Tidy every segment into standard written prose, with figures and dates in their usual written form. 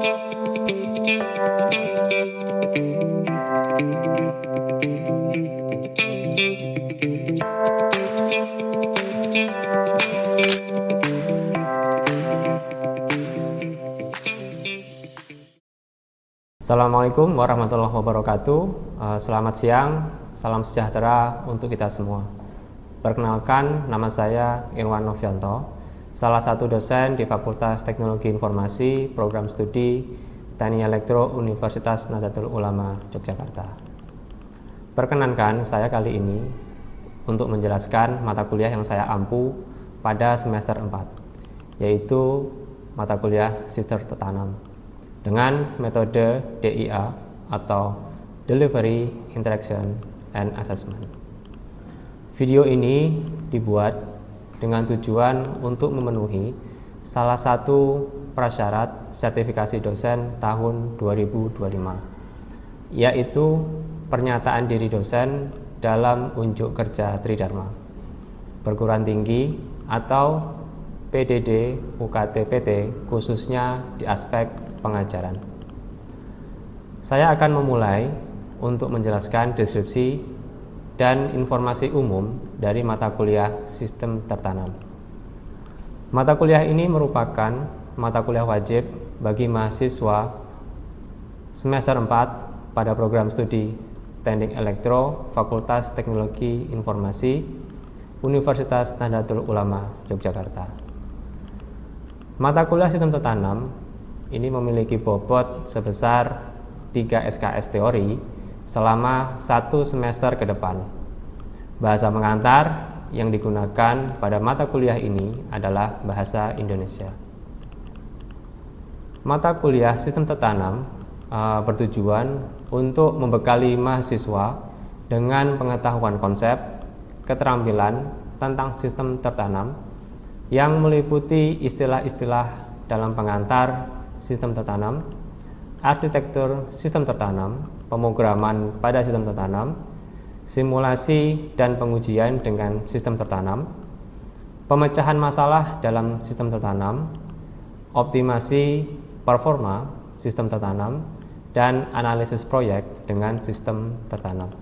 Assalamualaikum warahmatullahi wabarakatuh. Selamat siang, salam sejahtera untuk kita semua. Perkenalkan, nama saya Irwan Novianto, salah satu dosen di Fakultas Teknologi Informasi, Program Studi Teknik Elektro Universitas Nahdlatul Ulama Yogyakarta. Perkenankan saya kali ini untuk menjelaskan mata kuliah yang saya ampu pada semester 4, yaitu mata kuliah Sistem Tertanam dengan metode DIA atau Delivery, Interaction, and Assessment. Video ini dibuat dengan tujuan untuk memenuhi salah satu prasyarat sertifikasi dosen tahun 2025, yaitu pernyataan diri dosen dalam unjuk kerja Tridharma, perguruan tinggi atau PDD UKT-PT, khususnya di aspek pengajaran. Saya akan memulai untuk menjelaskan deskripsi dan informasi umum dari mata kuliah Sistem Tertanam. Mata kuliah ini merupakan mata kuliah wajib bagi mahasiswa semester 4 pada program studi Teknik Elektro Fakultas Teknologi Informasi Universitas Nahdlatul Ulama Yogyakarta. Mata kuliah Sistem Tertanam ini memiliki bobot sebesar 3 SKS teori selama 1 semester ke depan. Bahasa pengantar yang digunakan pada mata kuliah ini adalah bahasa Indonesia. Mata kuliah Sistem Tertanam bertujuan untuk membekali mahasiswa dengan pengetahuan konsep, keterampilan tentang sistem tertanam yang meliputi istilah-istilah dalam pengantar sistem tertanam, arsitektur sistem tertanam, pemrograman pada sistem tertanam, simulasi dan pengujian dengan sistem tertanam, pemecahan masalah dalam sistem tertanam, optimasi performa sistem tertanam, dan analisis proyek dengan sistem tertanam.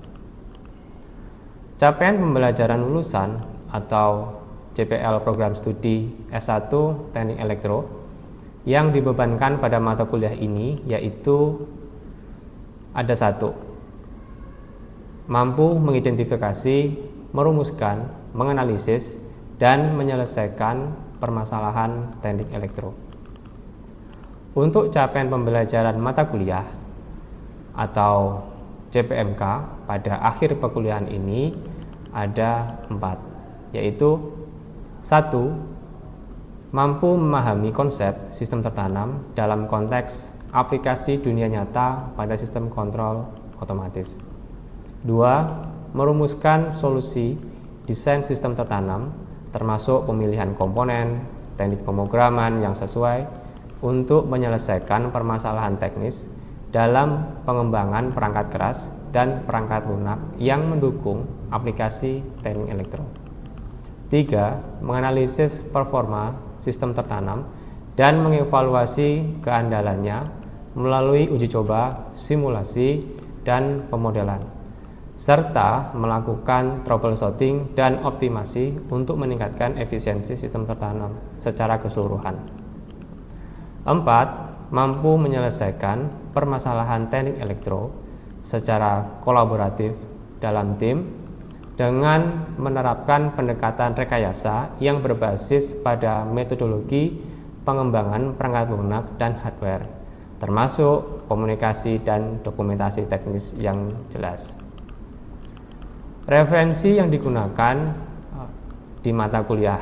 Capaian pembelajaran lulusan atau CPL Program Studi S1 Teknik Elektro yang dibebankan pada mata kuliah ini yaitu ada 1. Mampu mengidentifikasi, merumuskan, menganalisis, dan menyelesaikan permasalahan teknik elektro. Untuk capaian pembelajaran mata kuliah atau CPMK pada akhir perkuliahan ini ada 4, yaitu 1. Mampu memahami konsep sistem tertanam dalam konteks aplikasi dunia nyata pada sistem kontrol otomatis. 2. Merumuskan solusi desain sistem tertanam termasuk pemilihan komponen, teknik pemrograman yang sesuai untuk menyelesaikan permasalahan teknis dalam pengembangan perangkat keras dan perangkat lunak yang mendukung aplikasi teknik elektro. 3. Menganalisis performa sistem tertanam dan mengevaluasi keandalannya melalui uji coba, simulasi, dan pemodelan, serta melakukan troubleshooting dan optimasi untuk meningkatkan efisiensi sistem tertanam secara keseluruhan. 4. Mampu menyelesaikan permasalahan teknik elektro secara kolaboratif dalam tim dengan menerapkan pendekatan rekayasa yang berbasis pada metodologi pengembangan perangkat lunak dan hardware, termasuk komunikasi dan dokumentasi teknis yang jelas. Referensi yang digunakan di mata kuliah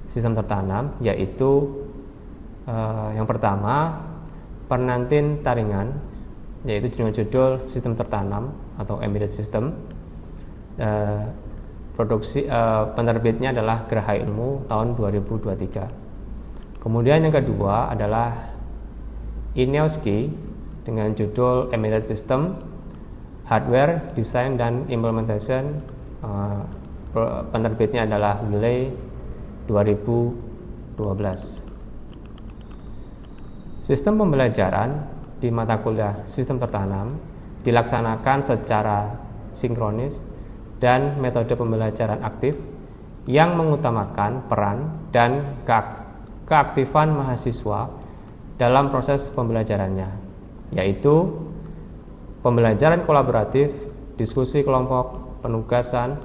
Sistem Tertanam yaitu yang pertama, Pernantin Taringan, yaitu dengan judul Sistem Tertanam atau Embedded System. Penerbitnya adalah Geraha Ilmu tahun 2023. Kemudian yang kedua adalah Iniowski dengan judul Embedded System, Hardware, Design, dan Implementation. Penerbitnya adalah Wiley 2012. Sistem pembelajaran di mata kuliah sistem tertanam dilaksanakan secara sinkronis dan metode pembelajaran aktif yang mengutamakan peran dan keaktifan mahasiswa dalam proses pembelajarannya, yaitu pembelajaran kolaboratif, diskusi kelompok, penugasan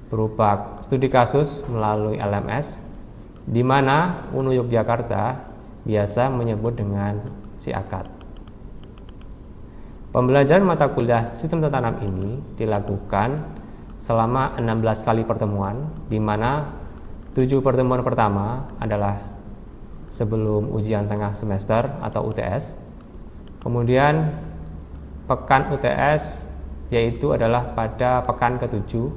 berupa studi kasus melalui LMS, di mana UNU Yogyakarta biasa menyebut dengan SIAKAD. Pembelajaran mata kuliah sistem tertanam ini dilakukan selama 16 kali pertemuan, di mana 7 pertemuan pertama adalah sebelum ujian tengah semester atau UTS. Kemudian pekan UTS yaitu adalah pada pekan ke-7,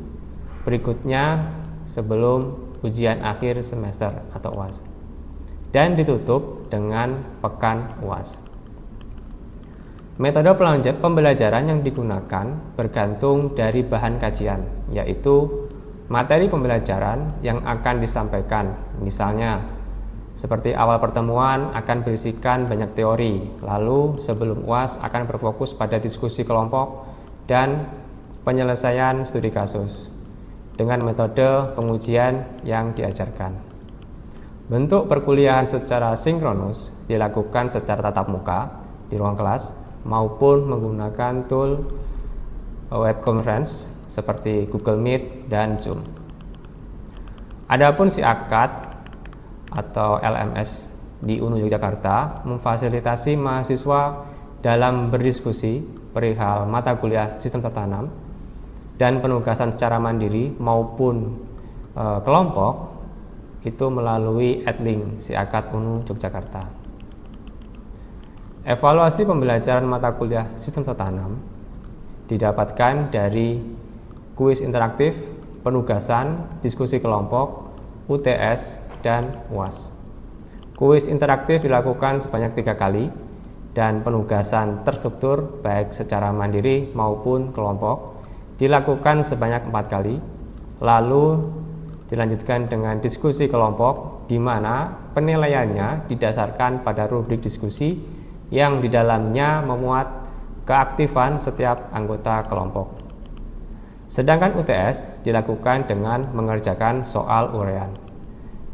berikutnya sebelum ujian akhir semester atau UAS, dan ditutup dengan pekan UAS. Metode pembelajaran yang digunakan bergantung dari bahan kajian, yaitu materi pembelajaran yang akan disampaikan. Misalnya, seperti awal pertemuan akan berisikan banyak teori, lalu sebelum UAS akan berfokus pada diskusi kelompok dan penyelesaian studi kasus dengan metode pengujian yang diajarkan. Bentuk perkuliahan secara sinkronus dilakukan secara tatap muka di ruang kelas maupun menggunakan tool web conference seperti Google Meet dan Zoom. Adapun SIAKAD atau LMS di UNU Yogyakarta memfasilitasi mahasiswa dalam berdiskusi perihal mata kuliah sistem tertanam dan penugasan secara mandiri maupun kelompok itu melalui Adlink SIAKAD UNU Yogyakarta. Evaluasi pembelajaran mata kuliah sistem tertanam didapatkan dari kuis interaktif, penugasan, diskusi kelompok, UTS, dan UAS. Kuis interaktif dilakukan sebanyak 3 kali dan penugasan terstruktur baik secara mandiri maupun kelompok dilakukan sebanyak 4 kali. Lalu dilanjutkan dengan diskusi kelompok di mana penilaiannya didasarkan pada rubrik diskusi yang di dalamnya memuat keaktifan setiap anggota kelompok. Sedangkan UTS dilakukan dengan mengerjakan soal uraian.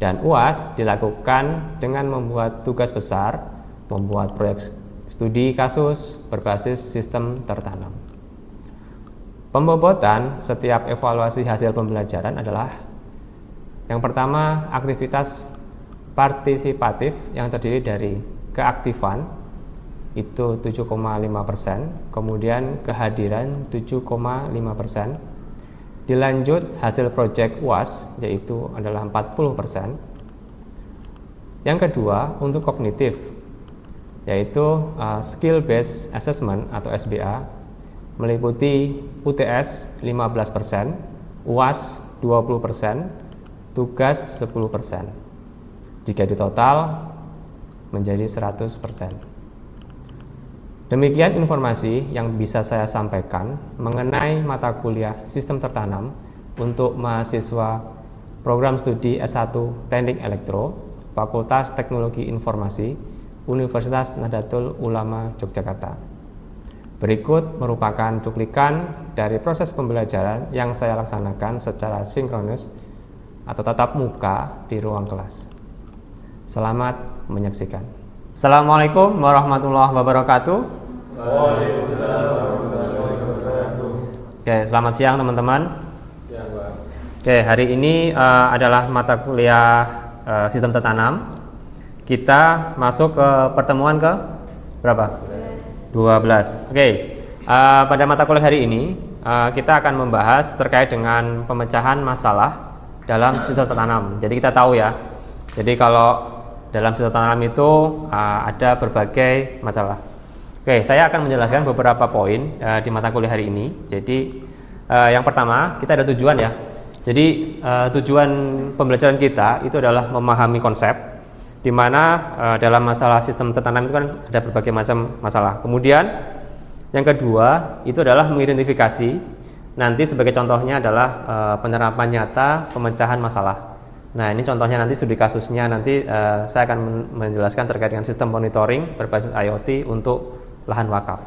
Dan UAS dilakukan dengan membuat tugas besar, membuat proyek studi kasus berbasis sistem tertanam. Pembobotan setiap evaluasi hasil pembelajaran adalah yang pertama, aktivitas partisipatif yang terdiri dari keaktifan itu 7,5%, kemudian kehadiran 7,5%, dilanjut hasil proyek UAS yaitu adalah 40%. Yang kedua, untuk kognitif yaitu skill based assessment atau SBA meliputi UTS 15%, UAS 20%, tugas 10%. Jika ditotal menjadi 100%. Demikian informasi yang bisa saya sampaikan mengenai mata kuliah sistem tertanam untuk mahasiswa program studi S1 Teknik Elektro, Fakultas Teknologi Informasi, Universitas Nahdlatul Ulama Yogyakarta. Berikut merupakan cuplikan dari proses pembelajaran yang saya laksanakan secara sinkronus atau tatap muka di ruang kelas. Selamat menyaksikan. Assalamualaikum warahmatullahi wabarakatuh. Waalaikumsalam warahmatullahi wabarakatuh. Oke, selamat siang teman-teman. Siang, Pak. Oke, hari ini adalah mata kuliah sistem tertanam. Kita masuk ke pertemuan ke berapa? 12. Oke, pada mata kuliah hari ini kita akan membahas terkait dengan pemecahan masalah dalam sistem tertanam. Jadi kita tahu ya. Jadi kalau dalam sistem tertanam itu ada berbagai masalah. Oke, saya akan menjelaskan beberapa poin di mata kuliah hari ini. Jadi yang pertama, kita ada tujuan ya. Jadi tujuan pembelajaran kita itu adalah memahami konsep, di mana dalam masalah sistem tertanam itu kan ada berbagai macam masalah. Kemudian yang kedua itu adalah mengidentifikasi. Nanti sebagai contohnya adalah penerapan nyata pemecahan masalah. Nah, ini contohnya nanti studi kasusnya nanti saya akan menjelaskan terkait dengan sistem monitoring berbasis IoT untuk lahan wakaf.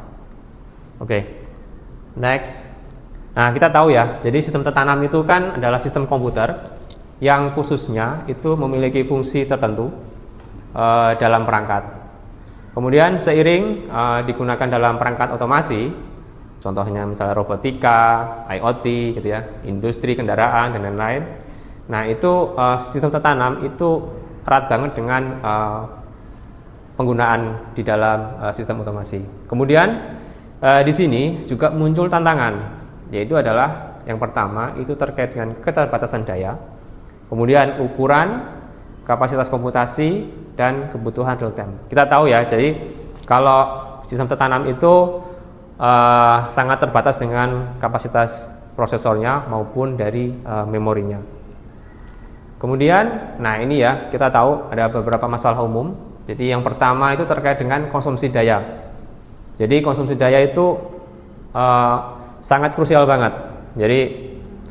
Oke. Next. Nah, kita tahu ya, jadi sistem tertanam itu kan adalah sistem komputer yang khususnya itu memiliki fungsi tertentu dalam perangkat. Kemudian seiring digunakan dalam perangkat otomasi, contohnya misalnya robotika, IoT, gitu ya, industri kendaraan dan lain-lain. Nah, itu sistem tertanam itu erat banget dengan penggunaan di dalam sistem otomasi. Kemudian di sini juga muncul tantangan, yaitu adalah yang pertama itu terkait dengan keterbatasan daya, kemudian ukuran, kapasitas komputasi, dan kebutuhan real time. Kita tahu ya, jadi kalau sistem tertanam itu sangat terbatas dengan kapasitas prosesornya maupun dari memorinya. Kemudian, nah ini ya, kita tahu ada beberapa masalah umum. Jadi yang pertama itu terkait dengan konsumsi daya. Jadi konsumsi daya itu sangat krusial banget. Jadi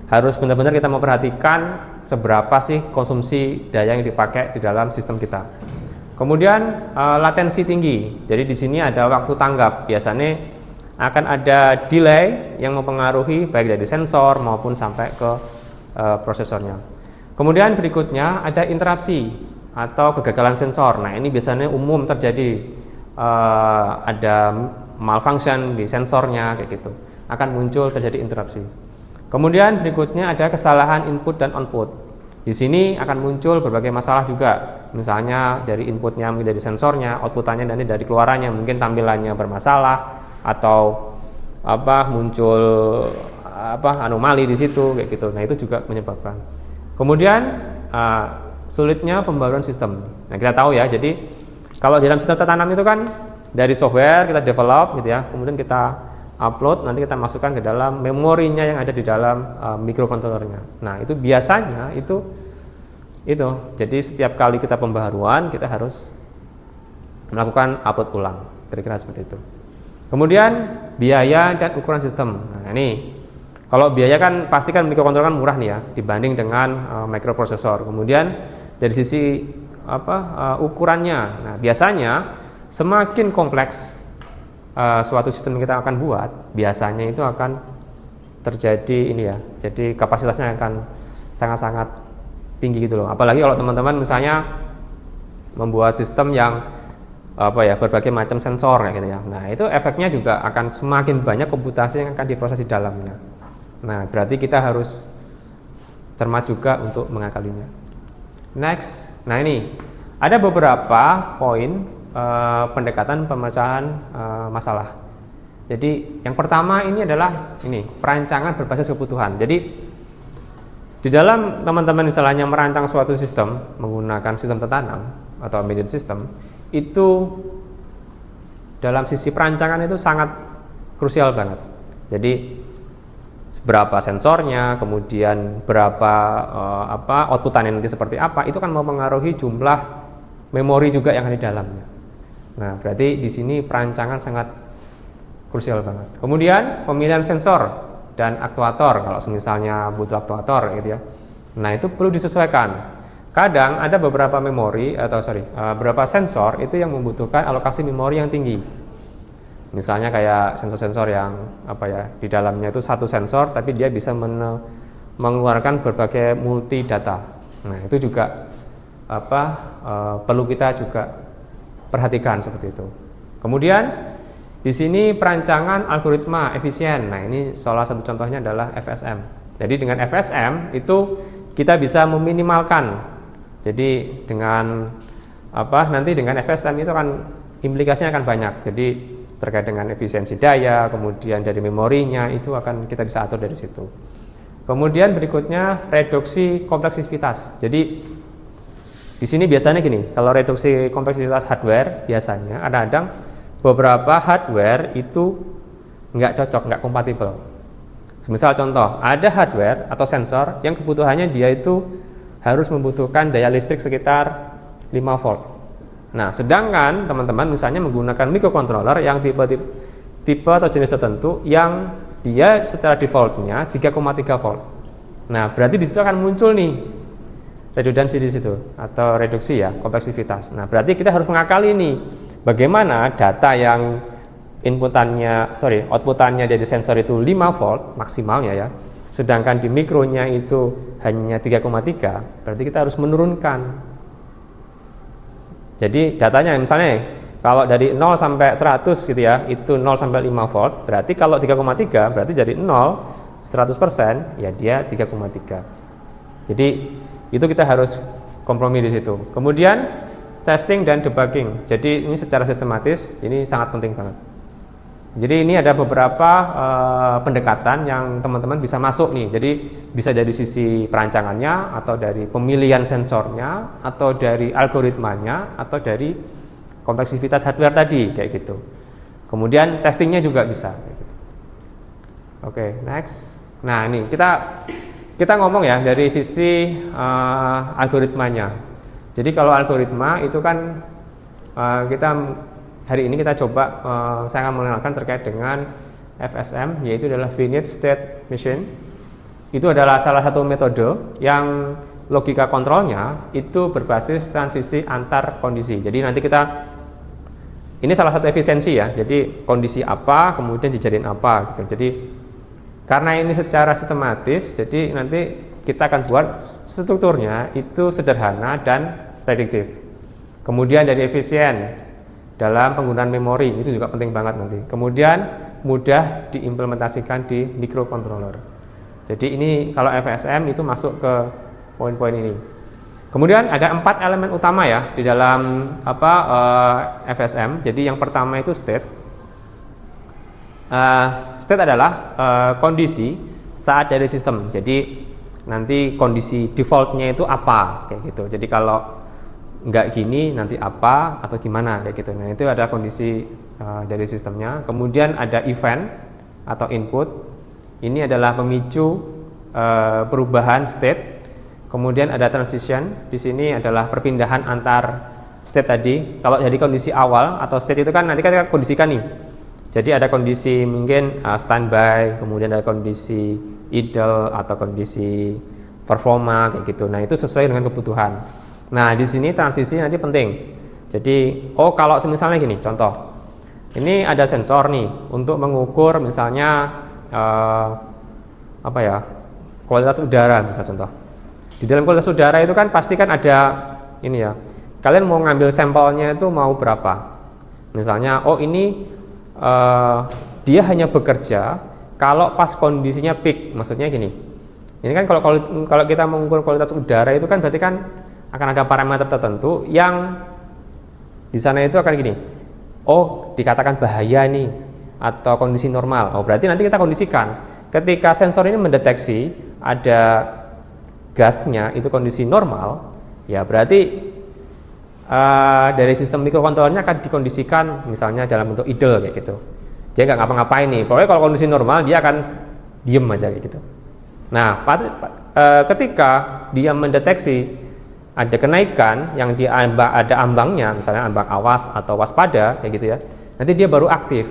harus benar-benar kita memperhatikan seberapa sih konsumsi daya yang dipakai di dalam sistem kita. Kemudian latensi tinggi. Jadi di sini ada waktu tanggap. Biasanya akan ada delay yang mempengaruhi baik dari sensor maupun sampai ke prosesornya. Kemudian berikutnya ada interupsi atau kegagalan sensor. Nah, ini biasanya umum terjadi, ada malfunction di sensornya kayak gitu. Akan muncul terjadi interupsi. Kemudian berikutnya ada kesalahan input dan output. Di sini akan muncul berbagai masalah juga. Misalnya dari inputnya mungkin dari sensornya, outputannya nanti dari keluarannya mungkin tampilannya bermasalah atau muncul anomali di situ kayak gitu. Nah, itu juga menyebabkan. Kemudian sulitnya pembaruan sistem. Nah, kita tahu ya, jadi kalau dalam sistem tertanam itu kan dari software kita develop gitu ya, kemudian kita upload, nanti kita masukkan ke dalam memorinya yang ada di dalam microcontrollernya. Nah, itu biasanya itu. Jadi setiap kali kita pembaharuan, kita harus melakukan upload ulang. Kira-kira seperti itu. Kemudian biaya dan ukuran sistem. Nah, ini kalau biaya kan pasti kan microcontroller kan murah nih ya dibanding dengan microprosesor. Kemudian dari sisi ukurannya. Nah, biasanya semakin kompleks suatu sistem yang kita akan buat, biasanya itu akan terjadi ini ya. Jadi kapasitasnya akan sangat-sangat tinggi gitu loh. Apalagi kalau teman-teman misalnya membuat sistem yang berbagai macam sensor kayak gitu ya. Nah, itu efeknya juga akan semakin banyak komputasi yang akan diproses di dalamnya. Nah, berarti kita harus cermat juga untuk mengakalinya. Next. Nah, ini ada beberapa poin pendekatan pemecahan masalah. Jadi yang pertama ini adalah perancangan berbasis kebutuhan. Jadi di dalam teman-teman misalnya merancang suatu sistem menggunakan sistem tertanam atau embedded system, itu dalam sisi perancangan itu sangat krusial banget. Jadi berapa sensornya, kemudian berapa outputannya nanti seperti apa, itu kan mempengaruhi jumlah memori juga yang ada di dalamnya. Nah, berarti di sini perancangan sangat krusial banget. Kemudian pemilihan sensor dan aktuator, kalau misalnya butuh aktuator gitu ya. Nah, itu perlu disesuaikan. Kadang ada beberapa beberapa sensor itu yang membutuhkan alokasi memori yang tinggi. Misalnya kayak sensor-sensor yang di dalamnya itu satu sensor tapi dia bisa mengeluarkan berbagai multi data. Nah, itu juga perlu kita juga perhatikan seperti itu. Kemudian di sini perancangan algoritma efisien. Nah, ini salah satu contohnya adalah FSM. Jadi dengan FSM itu kita bisa meminimalkan. Jadi dengan nanti dengan FSM itu akan implikasinya akan banyak. Jadi terkait dengan efisiensi daya, kemudian dari memorinya itu akan kita bisa atur dari situ. Kemudian berikutnya reduksi kompleksitas. Jadi di sini biasanya gini, kalau reduksi kompleksitas hardware biasanya kadang-kadang beberapa hardware itu nggak cocok, nggak kompatibel. Misal contoh, ada hardware atau sensor yang kebutuhannya dia itu harus membutuhkan daya listrik sekitar 5 volt. Nah, sedangkan teman-teman misalnya menggunakan microcontroller yang tipe atau jenis tertentu yang dia secara defaultnya 3,3 volt. Nah, berarti di situ akan muncul nih redundansi di situ atau reduksi ya, kompleksivitas. Nah, berarti kita harus mengakali ini bagaimana data yang outputannya dari sensor itu 5 volt maksimalnya ya. Sedangkan di mikronya itu hanya 3,3, berarti kita harus menurunkan. Jadi datanya misalnya kalau dari 0 sampai 100 gitu ya, itu 0 sampai 5 volt, berarti kalau 3,3 berarti dari 0 100% ya dia 3,3. Jadi itu kita harus kompromi di situ. Kemudian testing dan debugging. Jadi ini secara sistematis ini sangat penting banget. Jadi ini ada beberapa pendekatan yang teman-teman bisa masuk nih. Jadi bisa dari sisi perancangannya, atau dari pemilihan sensornya, atau dari algoritmanya, atau dari kompleksivitas hardware tadi kayak gitu. Kemudian testingnya juga bisa. Kayak gitu. Oke, next. Nah ini kita ngomong ya dari sisi algoritmanya. Jadi kalau algoritma itu kan hari ini kita coba saya akan mengenalkan terkait dengan FSM, yaitu adalah Finite State Machine. Itu adalah salah satu metode yang logika kontrolnya itu berbasis transisi antar kondisi. Jadi nanti ini salah satu efisiensi ya. Jadi kondisi apa kemudian dijadiin apa gitu. Jadi karena ini secara sistematis, jadi nanti kita akan buat strukturnya itu sederhana dan prediktif. Kemudian dari efisien dalam penggunaan memori, itu juga penting banget nanti. Kemudian mudah diimplementasikan di microcontroller. Jadi ini kalau FSM itu masuk ke poin-poin ini. Kemudian ada 4 elemen utama ya di dalam FSM. Jadi yang pertama itu state. State adalah kondisi saat dari sistem. Jadi nanti kondisi defaultnya itu apa kayak gitu. Jadi kalau nggak gini nanti apa atau gimana kayak gitu. Nah itu ada kondisi dari sistemnya. Kemudian ada event atau input. Ini adalah pemicu perubahan state. Kemudian ada transition. Di sini adalah perpindahan antar state tadi. Kalau dari kondisi awal atau state itu kan nanti kita kondisikan nih. Jadi ada kondisi mungkin standby, kemudian ada kondisi idle atau kondisi performa kayak gitu. Nah itu sesuai dengan kebutuhan. Nah di sini transisi nanti penting. Jadi kalau misalnya gini, contoh, ini ada sensor nih untuk mengukur misalnya kualitas udara misal contoh. Di dalam kualitas udara itu kan pasti kan ada ini ya. Kalian mau ngambil sampelnya itu mau berapa? Misalnya ini dia hanya bekerja kalau pas kondisinya peak. Maksudnya gini. Ini kan kalau kita mengukur kualitas udara itu kan berarti kan akan ada parameter tertentu yang di sana itu akan gini. Dikatakan bahaya nih atau kondisi normal. Berarti nanti kita kondisikan. Ketika sensor ini mendeteksi ada gasnya itu kondisi normal, ya berarti dari sistem mikrokontrolernya akan dikondisikan misalnya dalam bentuk idle kayak gitu. Dia nggak ngapa-ngapain nih. Pokoknya kalau kondisi normal dia akan diem aja kayak gitu. Nah, ketika dia mendeteksi ada kenaikan yang ada ambangnya, misalnya ambang awas atau waspada kayak gitu ya. Nanti dia baru aktif.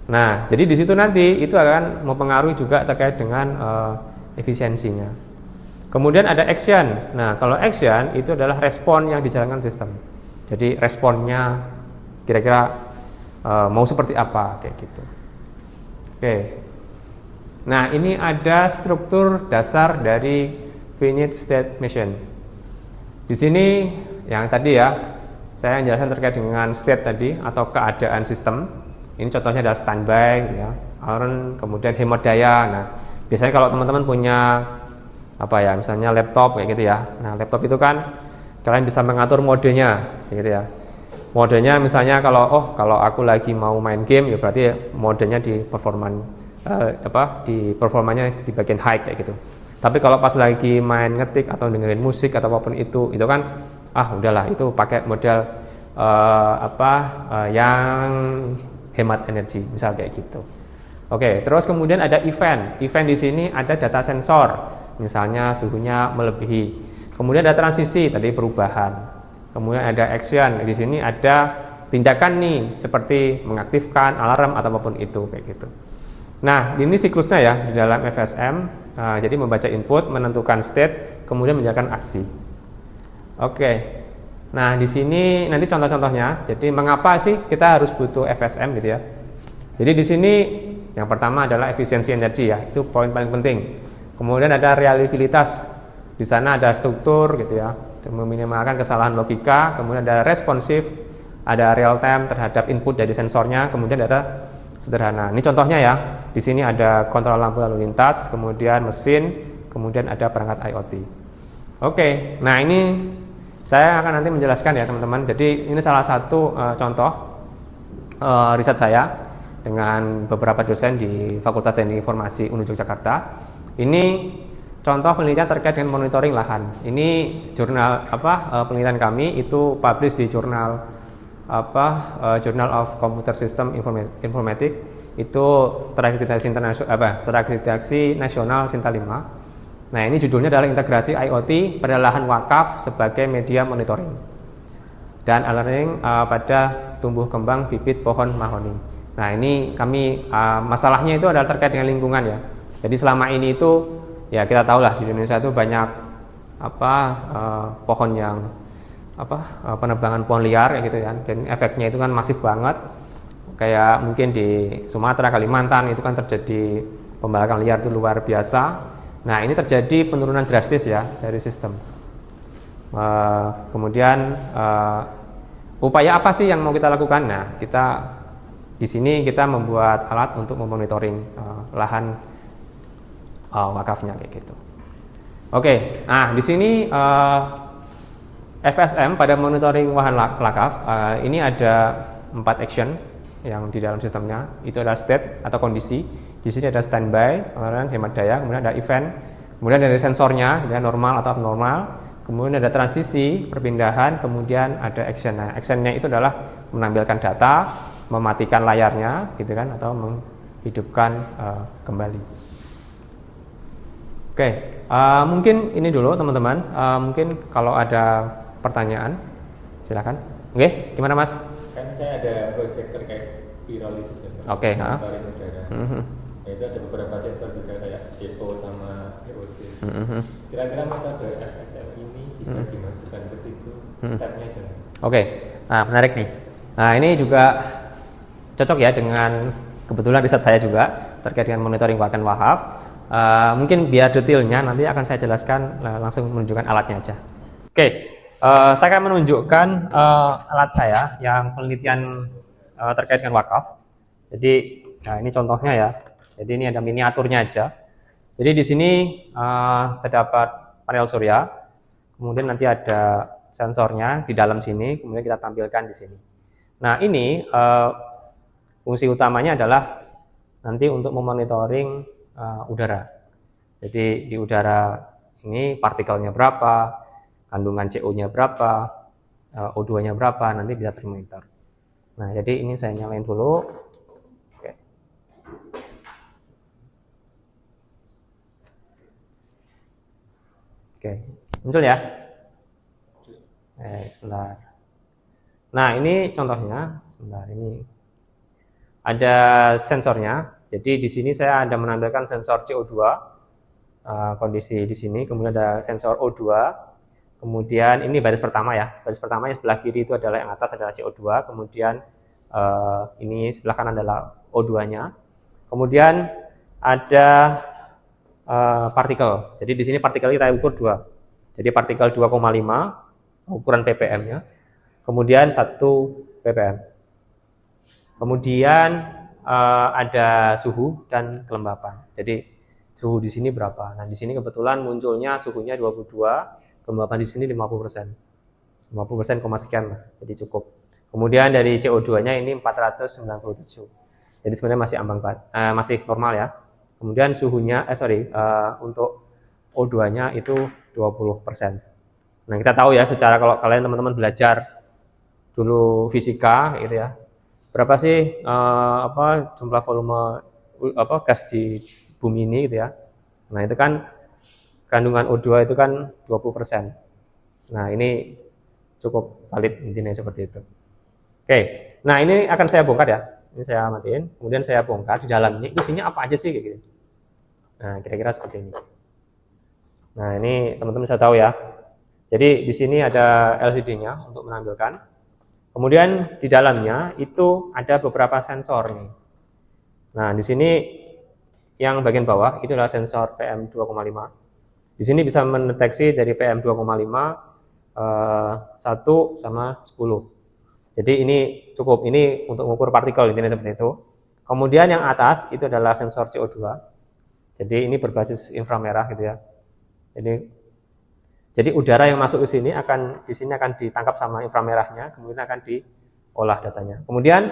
Nah, jadi di situ nanti itu akan mempengaruhi juga terkait dengan efisiensinya. Kemudian ada action. Nah, kalau action itu adalah respon yang dijalankan sistem. Jadi responnya kira-kira mau seperti apa kayak gitu. Oke. Nah, ini ada struktur dasar dari finite state machine. Di sini yang tadi ya, saya menjelaskan terkait dengan state tadi atau keadaan sistem. Ini contohnya adalah standby ya, on, kemudian hemat daya. Nah, biasanya kalau teman-teman punya misalnya laptop kayak gitu ya. Nah, laptop itu kan kalian bisa mengatur modenya kayak gitu ya. Modenya misalnya kalau aku lagi mau main game ya berarti modenya di performanya di bagian high kayak gitu. Tapi kalau pas lagi main ngetik atau dengerin musik atau apapun itu kan udahlah itu pakai model yang hemat energi misal kayak gitu. Oke, terus kemudian ada event. Event di sini ada data sensor. Misalnya suhunya melebihi. Kemudian ada transisi tadi perubahan. Kemudian ada action. Di sini ada tindakan nih seperti mengaktifkan alarm atau apapun itu kayak gitu. Nah, ini siklusnya ya di dalam FSM. Jadi membaca input, menentukan state, kemudian menjalankan aksi. Oke. Nah, di sini nanti contoh-contohnya. Jadi mengapa sih kita harus butuh FSM gitu ya? Jadi di sini yang pertama adalah efisiensi energi ya, itu poin paling penting. Kemudian ada reliabilitas. Di sana ada struktur gitu ya, meminimalkan kesalahan logika. Kemudian ada responsif, ada real time terhadap input dari sensornya. Kemudian ada sederhana. Ini contohnya ya. Di sini ada kontrol lampu lalu lintas, kemudian mesin, kemudian ada perangkat IoT. Oke, nah ini saya akan nanti menjelaskan ya teman-teman. Jadi ini salah satu contoh riset saya dengan beberapa dosen di Fakultas Teknik Informasi UNU Yogyakarta. Ini contoh penelitian terkait dengan monitoring lahan. Ini jurnal penelitian kami itu publish di jurnal Journal of Computer System Informatics, itu terakreditasi nasional Sinta 5. Nah, ini judulnya adalah integrasi IoT pada lahan wakaf sebagai media monitoring dan alerting pada tumbuh kembang bibit pohon mahoni. Nah, ini kami masalahnya itu adalah terkait dengan lingkungan ya. Jadi selama ini itu ya kita tahu lah di Indonesia itu banyak pohon yang penebangan pohon liar ya gitu kan, dan efeknya itu kan masif banget. Kayak mungkin di Sumatera, Kalimantan itu kan terjadi pembakaran liar itu luar biasa. Nah, ini terjadi penurunan drastis ya dari sistem. Kemudian upaya apa sih yang mau kita lakukan? Nah, kita di sini kita membuat alat untuk memonitoring lahan wakafnya kayak gitu. Oke, nah di sini FSM pada monitoring lahan wakaf ini ada 4 action yang di dalam sistemnya. Itu adalah state atau kondisi. Di sini ada standby, kemudian hemat daya, kemudian ada event, kemudian ada sensornya, ada normal atau abnormal, kemudian ada transisi, perpindahan, kemudian ada action. Nah, actionnya itu adalah menampilkan data, mematikan layarnya, gitu kan, atau menghidupkan kembali. Oke, mungkin ini dulu teman-teman. Mungkin kalau ada pertanyaan, silakan. Oke, gimana Mas? Kan saya ada project terkait pirolisis ya. Oke, monitoring udara. Nah, itu ada beberapa sensor juga kayak CO sama VOC. Kira-kira metode FSM ini jika dimasukkan ke situ, stepnya gimana? Oke, nah menarik nih. Nah ini juga cocok ya dengan kebetulan riset saya juga terkait dengan monitoring wakaf wakaf. Mungkin biar detailnya nanti akan saya jelaskan, langsung menunjukkan alatnya aja. Oke, saya akan menunjukkan alat saya yang penelitian terkait dengan wakaf. Jadi, nah ini contohnya ya. Jadi ini ada miniaturnya aja. Jadi di sini terdapat panel surya, kemudian nanti ada sensornya di dalam sini, kemudian kita tampilkan di sini. Nah ini fungsi utamanya adalah nanti untuk memonitoring udara. Jadi di udara ini partikelnya berapa, kandungan CO-nya berapa, O2-nya berapa, nanti bisa termonitor. Nah, jadi ini saya nyalain dulu. Oke. Oke, muncul ya? Sebentar. Nah, ini contohnya. Sebentar, ini ada sensornya. Jadi di sini saya ada menampilkan sensor CO2, kondisi di sini. Kemudian ada sensor O2. Kemudian ini baris pertama ya. Baris pertama yang sebelah kiri itu adalah yang atas adalah CO2. Kemudian ini sebelah kanan adalah O2-nya. Kemudian ada partikel. Jadi di sini partikel kita ukur 2. Jadi partikel 2,5 ukuran ppm-nya. Kemudian 1 ppm. Kemudian ada suhu dan kelembapan. Jadi suhu di sini berapa? Nah, di sini kebetulan munculnya suhunya 22, kelembapan di sini 50%. 50% koma sekian lah. Jadi cukup. Kemudian dari CO2-nya ini 497. Jadi sebenarnya masih ambang masih normal ya. Kemudian suhunya untuk O2-nya itu 20%. Nah, kita tahu ya secara kalau kalian teman-teman belajar dulu fisika gitu ya. Berapa sih jumlah volume gas di bumi ini gitu ya. Nah, itu kan kandungan O2 itu kan 20%. Nah, ini cukup valid intinya seperti itu. Oke. Nah, ini akan saya bongkar ya. Ini saya matiin, kemudian saya bongkar di dalamnya isinya apa aja sih kayak gitu. Nah, kira-kira seperti ini. Nah, ini teman-teman bisa tahu ya. Jadi di sini ada LCD-nya untuk menampilkan. Kemudian di dalamnya itu ada beberapa sensor nih. Nah, di sini yang bagian bawah itu adalah sensor PM2,5. Di sini bisa mendeteksi dari PM2,5 1 sama 10. Jadi ini cukup, ini untuk mengukur partikel intinya seperti itu. Kemudian yang atas itu adalah sensor CO2. Jadi ini berbasis inframerah gitu ya. Jadi udara yang masuk ke sini di sini akan ditangkap sama inframerahnya, kemudian akan diolah datanya. Kemudian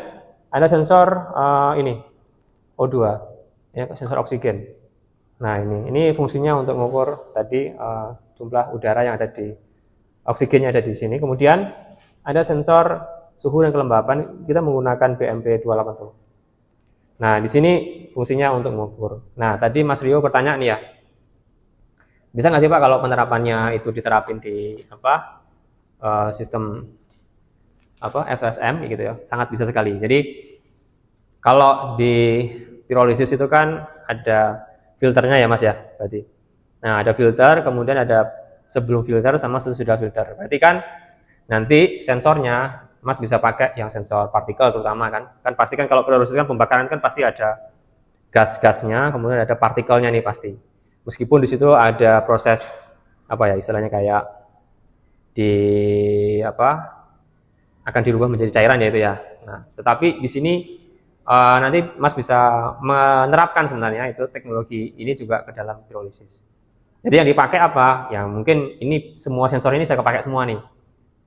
ada sensor ini O2, ya, sensor oksigen. Nah ini fungsinya untuk mengukur tadi jumlah udara yang ada di oksigennya ada di sini. Kemudian ada sensor suhu dan kelembapan, kita menggunakan BMP 280. Nah, di sini fungsinya untuk mengukur. Nah, tadi Mas Rio bertanya nih ya, bisa nggak sih Pak kalau penerapannya itu diterapin di sistem FSM gitu ya? Sangat bisa sekali. Jadi kalau di pirolisis itu kan ada filternya ya Mas ya, berarti. Nah, ada filter, kemudian ada sebelum filter sama sesudah filter. Berarti kan nanti sensornya Mas bisa pakai yang sensor partikel terutama kan. Kan pasti kan kalau pirolisis kan pembakaran kan pasti ada gas-gasnya, kemudian ada partikelnya nih pasti. Meskipun di situ ada proses istilahnya kayak akan dirubah menjadi cairan ya itu ya. Nah, tetapi di sini nanti Mas bisa menerapkan sebenarnya itu teknologi ini juga ke dalam pirolisis. Jadi yang dipakai apa? Ya mungkin ini semua sensor ini saya kepakai semua nih.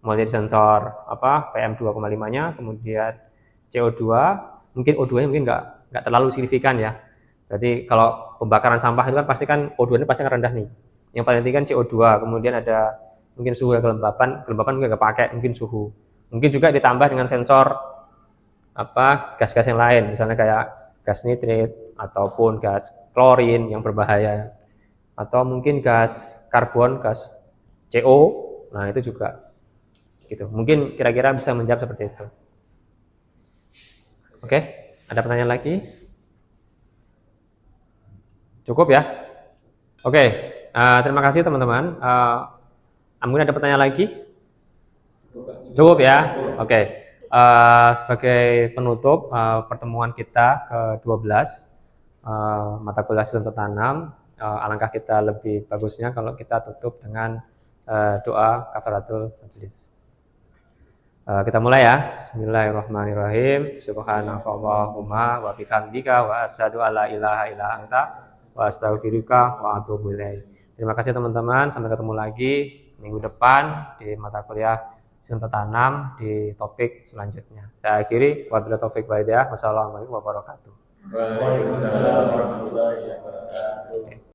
Mulai dari sensor PM2,5-nya, kemudian CO2, mungkin O2-nya mungkin nggak terlalu signifikan ya. Berarti kalau pembakaran sampah itu kan pasti kan O2-nya pasti akan rendah nih. Yang paling tinggi kan CO2, kemudian ada mungkin suhu dan kelembapan mungkin nggak pakai, mungkin suhu. Mungkin juga ditambah dengan sensor gas-gas yang lain, misalnya kayak gas nitrit ataupun gas klorin yang berbahaya, atau mungkin gas karbon, gas CO. Nah, itu juga gitu. Mungkin kira-kira bisa menjawab seperti itu. Oke, ada pertanyaan lagi? Cukup ya? Oke, terima kasih teman-teman. Mungkin ada pertanyaan lagi? Cukup ya? Oke. Sebagai penutup pertemuan kita ke-12 mata kuliah sistem tertanam, alangkah kita lebih bagusnya kalau kita tutup dengan doa kafaratul majelis. Kita mulai ya. Bismillahirrahmanirrahim. Subhanakallahumma wa bihamdika wa asyhadu alla ilaha illa anta wa astaghfiruka wa atubu ilaik. Terima kasih teman-teman, sampai ketemu lagi minggu depan di mata kuliah sistem tertanam di topik selanjutnya. Saya akhiri, wabillahi taufik wal hidayah. Wassalamualaikum warahmatullahi wabarakatuh. Waalaikumsalam.